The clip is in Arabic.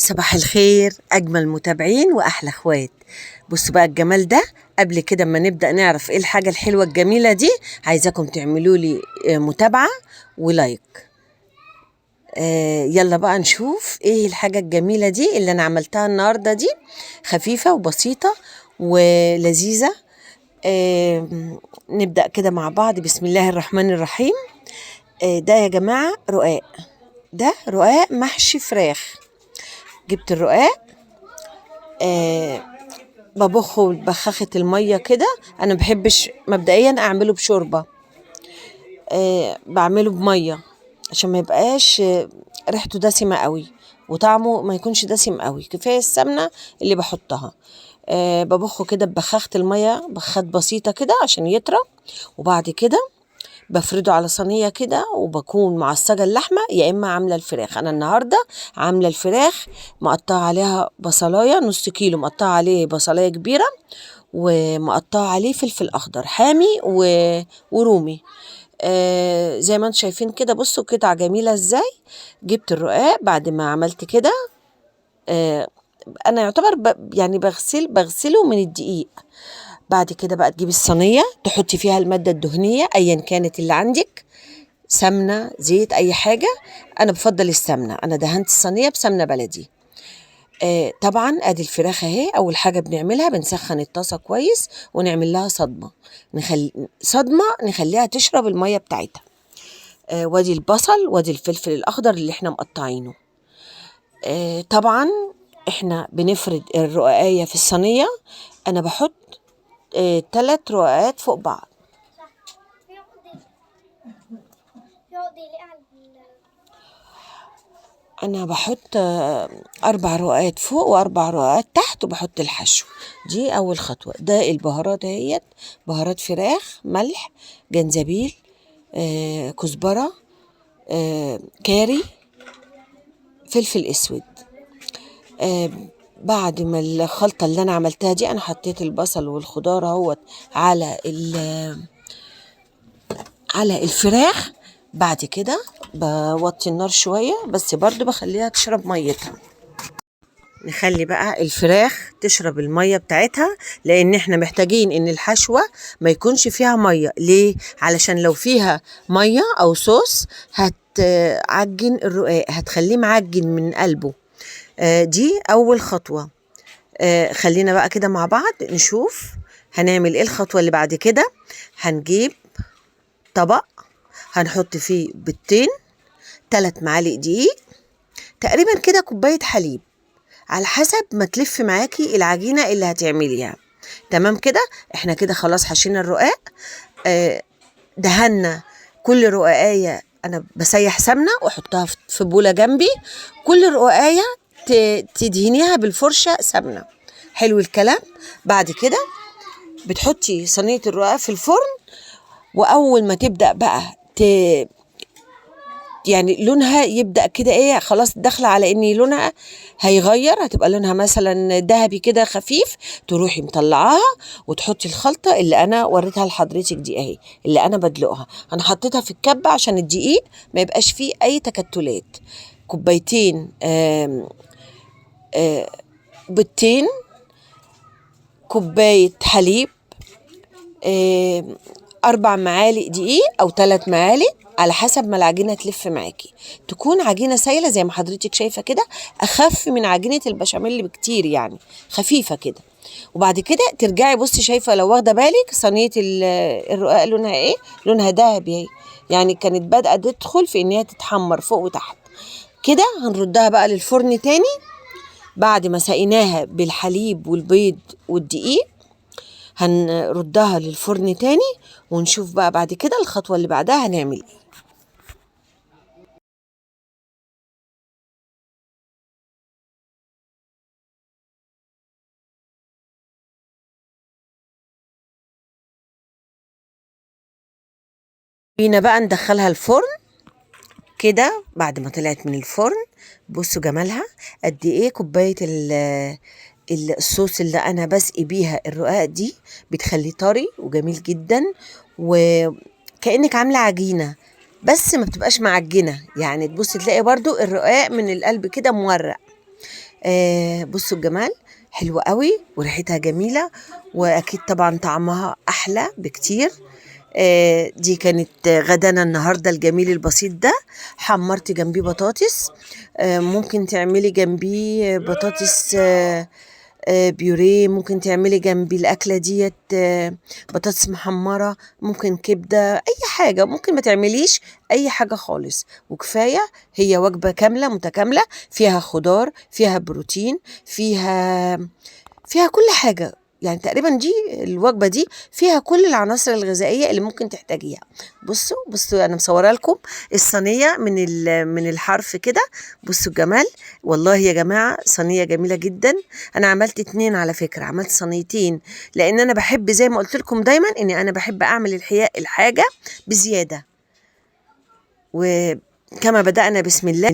صباح الخير أجمل متابعين وأحلى أخوات. بصوا بقى الجمال ده. قبل كده ما نبدأ نعرف إيه الحاجة الحلوة الجميلة دي، عايزاكم تعملوا لي متابعة ولايك. يلا بقى نشوف إيه الحاجة الجميلة دي اللي أنا عملتها النهاردة دي. خفيفة وبسيطة ولذيذة. نبدأ كده مع بعض. بسم الله الرحمن الرحيم. ده يا جماعة رقاق. ده رقاق محشي فراخ. جبت الرقاق، ببخه ببخاخة المية كده. أنا مبحبش مبدئيا أعمله بشوربة، بعمله بمية عشان ما يبقاش ريحته دسمة قوي وطعمه ما يكونش دسم قوي. كفاية السمنة اللي بحطها. ببخه كده ببخاخة المية، بخات بسيطة كده عشان يطرى. وبعد كده بفرده على صينية كده، وبكون معصجة اللحمة يا إما عاملة الفراخ. أنا النهاردة عاملة الفراخ، مقطعة عليها بصلاية نص كيلو، مقطعة عليه بصلاية كبيرة، ومقطعة عليه فلفل أخضر حامي ورومي. زي ما انتم شايفين كده. بصوا قطعة جميلة ازاي. جبت الرقاق بعد ما عملت كده. أنا يعتبر يعني بغسله من الدقيق. بعد كده بقى تجيبي الصينية تحطي فيها المادة الدهنية أيا كانت اللي عندك، سمنة زيت أي حاجة. أنا بفضل السمنة. أنا دهنت الصينية بسمنة بلدي. طبعا أدي الفراخ أهي. أول حاجة بنعملها بنسخن الطاسة كويس ونعمل لها صدمة، نخليها تشرب المية بتاعتها. وادي البصل وادي الفلفل الأخضر اللي احنا مقطعينه. طبعا احنا بنفرد الرقاقية في الصينية. أنا بحط 3 رقاقات فوق بعض. أنا بحط 4 رقاقات فوق و4 رقاقات تحت، وبحط الحشو. دي أول خطوة. ده البهارات اهيت، بهارات فراخ، ملح، جنزبيل، كزبرة، كاري، فلفل أسود. بعد ما الخلطة اللي أنا عملتها دي، أنا حطيت البصل والخضار اهوت على الفراخ. بعد كده بوطي النار شوية، بس برضو بخليها تشرب ميتها. نخلي بقى الفراخ تشرب المية بتاعتها، لان احنا محتاجين ان الحشوة ما يكونش فيها مية. ليه؟ علشان لو فيها مية او صوص هتعجن الرقاق، هتخليه معجن من قلبه. دي اول خطوة. خلينا بقى كده مع بعض نشوف هنعمل ايه الخطوة اللي بعد كده. هنجيب طبق، هنحط فيه بيضتين، 3 معالق دقيق، تقريبا كده كوباية حليب، على حسب ما تلف معاكي العجينة اللي هتعمليها. تمام كده. احنا كده خلاص حشينا الرقاق. دهنا كل رقاقية. انا بسيح سمنة واحطها في بولة جنبي. كل رقاقية تدهنيها بالفرشة سمنة. حلو الكلام. بعد كده بتحطي صينية الرقاق في الفرن، واول ما تبدأ بقى يعني لونها يبدأ كده ايه، خلاص داخله على ان لونها هيغير، هتبقى لونها مثلا ذهبي كده خفيف، تروحي مطلعاها وتحطي الخلطة اللي انا وريتها لحضرتك دي اهي، اللي انا بدلقها. انا حطيتها في الكبة عشان الدقيق ما يبقاش فيه اي تكتلات. كوبايتين بيضتين، كوباية حليب، 4 معالق دقيق أو 3 معالق على حسب ما العجينة تلف معاكي. تكون عجينة سايلة زي ما حضرتك شايفة كده، أخف من عجينة البشاميل بكتير، يعني خفيفة كده. وبعد كده ترجعي بصي، شايفة لو واخدة بالك صينية الرقاق لونها ايه؟ لونها ذهبي اهي، يعني كانت بادئة تدخل في ان هي تتحمر فوق وتحت كده. هنردها بقى للفرن تاني بعد ما سقيناها بالحليب والبيض والدقيق. هنردها للفرن تاني ونشوف بقى بعد كده الخطوة اللي بعدها هنعمل ايه. بينا بقى ندخلها الفرن كده. بعد ما طلعت من الفرن بصوا جمالها قد ايه. كوباية الصوص اللي انا بسقي بيها الرقاق دي بتخليه طري وجميل جدا، وكأنك عاملة عجينة بس ما بتبقاش معجنة. يعني تبصي تلاقي برضو الرقاق من القلب كده مورق. بصوا الجمال، حلوة قوي وريحتها جميلة، واكيد طبعا طعمها احلى بكتير. دي كانت غدانا النهاردة الجميل البسيط ده. حمرت جنبيه بطاطس، ممكن تعملي جنبيه بطاطس بيوريه، ممكن تعملي جنبي الأكلة ديت بطاطس محمرة، ممكن كبدة، أي حاجة، ممكن ما تعمليش أي حاجة خالص وكفاية. هي وجبة كاملة متكاملة، فيها خضار، فيها بروتين، فيها كل حاجة. يعني تقريبا دي الوجبة دي فيها كل العناصر الغذائية اللي ممكن تحتاجيها. بصوا بصوا، أنا مصورة لكم الصينية من الحرف كده. بصوا الجمال، والله يا جماعة صينية جميلة جدا. أنا عملت 2 على فكرة، عملت صينيتين، لأن أنا بحب زي ما قلت لكم دايما إني أنا بحب أعمل الحاجة بزيادة. وكما بدأنا بسم الله.